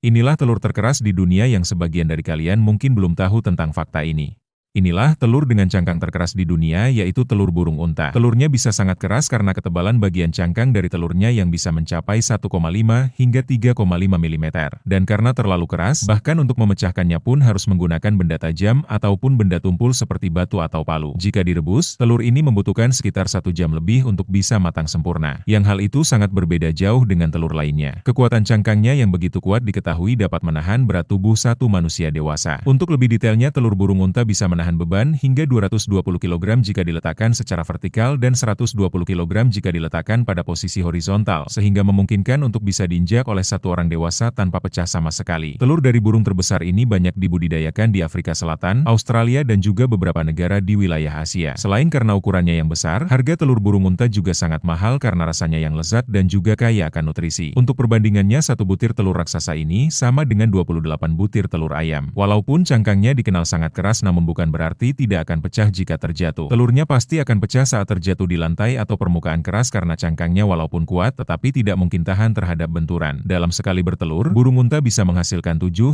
Inilah telur terkeras di dunia yang sebagian dari kalian mungkin belum tahu tentang fakta ini. Inilah telur dengan cangkang terkeras di dunia, yaitu telur burung unta. Telurnya bisa sangat keras karena ketebalan bagian cangkang dari telurnya yang bisa mencapai 1,5 hingga 3,5 mm. Dan karena terlalu keras, bahkan untuk memecahkannya pun harus menggunakan benda tajam ataupun benda tumpul seperti batu atau palu. Jika direbus, telur ini membutuhkan sekitar 1 jam lebih untuk bisa matang sempurna. Yang hal itu sangat berbeda jauh dengan telur lainnya. Kekuatan cangkangnya yang begitu kuat diketahui dapat menahan berat tubuh satu manusia dewasa. Untuk lebih detailnya, telur burung unta bisa menahan beban hingga 220 kg jika diletakkan secara vertikal dan 120 kg jika diletakkan pada posisi horizontal, sehingga memungkinkan untuk bisa diinjak oleh satu orang dewasa tanpa pecah sama sekali. Telur dari burung terbesar ini banyak dibudidayakan di Afrika Selatan, Australia, dan juga beberapa negara di wilayah Asia. Selain karena ukurannya yang besar, harga telur burung unta juga sangat mahal karena rasanya yang lezat dan juga kaya akan nutrisi. Untuk perbandingannya, satu butir telur raksasa ini sama dengan 28 butir telur ayam. Walaupun cangkangnya dikenal sangat keras, namun bukan berarti tidak akan pecah jika terjatuh. Telurnya pasti akan pecah saat terjatuh di lantai atau permukaan keras karena cangkangnya walaupun kuat tetapi tidak mungkin tahan terhadap benturan. Dalam sekali bertelur, burung unta bisa menghasilkan 7-10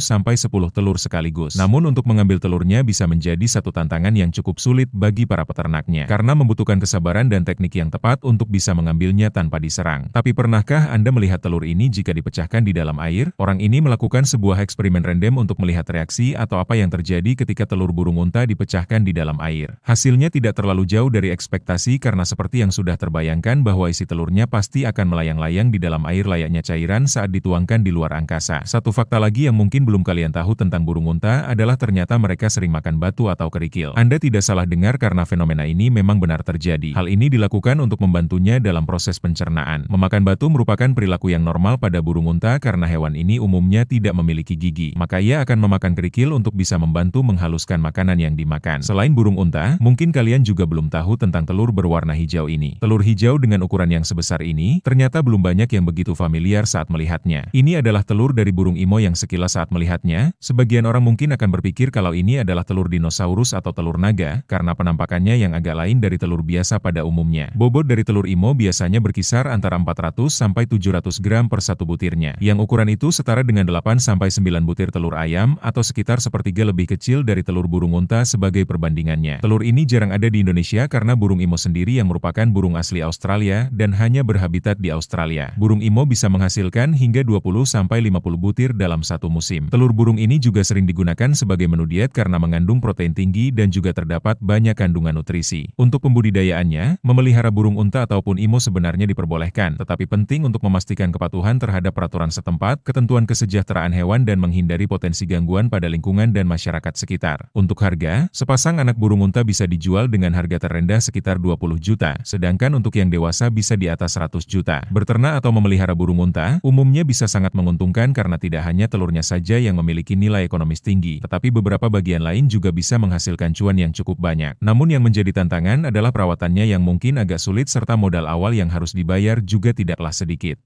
telur sekaligus. Namun untuk mengambil telurnya bisa menjadi satu tantangan yang cukup sulit bagi para peternaknya karena membutuhkan kesabaran dan teknik yang tepat untuk bisa mengambilnya tanpa diserang. Tapi pernahkah Anda melihat telur ini jika dipecahkan di dalam air? Orang ini melakukan sebuah eksperimen random untuk melihat reaksi atau apa yang terjadi ketika telur burung unta dipecahkan di dalam air. Hasilnya tidak terlalu jauh dari ekspektasi karena seperti yang sudah terbayangkan bahwa isi telurnya pasti akan melayang-layang di dalam air layaknya cairan saat dituangkan di luar angkasa. Satu fakta lagi yang mungkin belum kalian tahu tentang burung unta adalah ternyata mereka sering makan batu atau kerikil. Anda tidak salah dengar karena fenomena ini memang benar terjadi. Hal ini dilakukan untuk membantunya dalam proses pencernaan. Memakan batu merupakan perilaku yang normal pada burung unta karena hewan ini umumnya tidak memiliki gigi. Maka ia akan memakan kerikil untuk bisa membantu menghaluskan makanan yang dimakan. Selain burung unta, mungkin kalian juga belum tahu tentang telur berwarna hijau ini. Telur hijau dengan ukuran yang sebesar ini, ternyata belum banyak yang begitu familiar saat melihatnya. Ini adalah telur dari burung imo yang sekilas saat melihatnya, sebagian orang mungkin akan berpikir kalau ini adalah telur dinosaurus atau telur naga, karena penampakannya yang agak lain dari telur biasa pada umumnya. Bobot dari telur imo biasanya berkisar antara 400-700 gram per satu butirnya, yang ukuran itu setara dengan 8-9 butir telur ayam, atau sekitar sepertiga lebih kecil dari telur burung unta sebagai perbandingannya. Telur ini jarang ada di Indonesia karena burung imo sendiri yang merupakan burung asli Australia dan hanya berhabitat di Australia. Burung imo bisa menghasilkan hingga 20-50 butir dalam satu musim. Telur burung ini juga sering digunakan sebagai menu diet karena mengandung protein tinggi dan juga terdapat banyak kandungan nutrisi. Untuk pembudidayaannya, memelihara burung unta ataupun imo sebenarnya diperbolehkan, tetapi penting untuk memastikan kepatuhan terhadap peraturan setempat, ketentuan kesejahteraan hewan dan menghindari potensi gangguan pada lingkungan dan masyarakat sekitar. Untuk harga, sepasang anak burung unta bisa dijual dengan harga terendah sekitar 20 juta, sedangkan untuk yang dewasa bisa di atas 100 juta. Berternak atau memelihara burung unta, umumnya bisa sangat menguntungkan karena tidak hanya telurnya saja yang memiliki nilai ekonomis tinggi, tetapi beberapa bagian lain juga bisa menghasilkan cuan yang cukup banyak. Namun yang menjadi tantangan adalah perawatannya yang mungkin agak sulit serta modal awal yang harus dibayar juga tidaklah sedikit.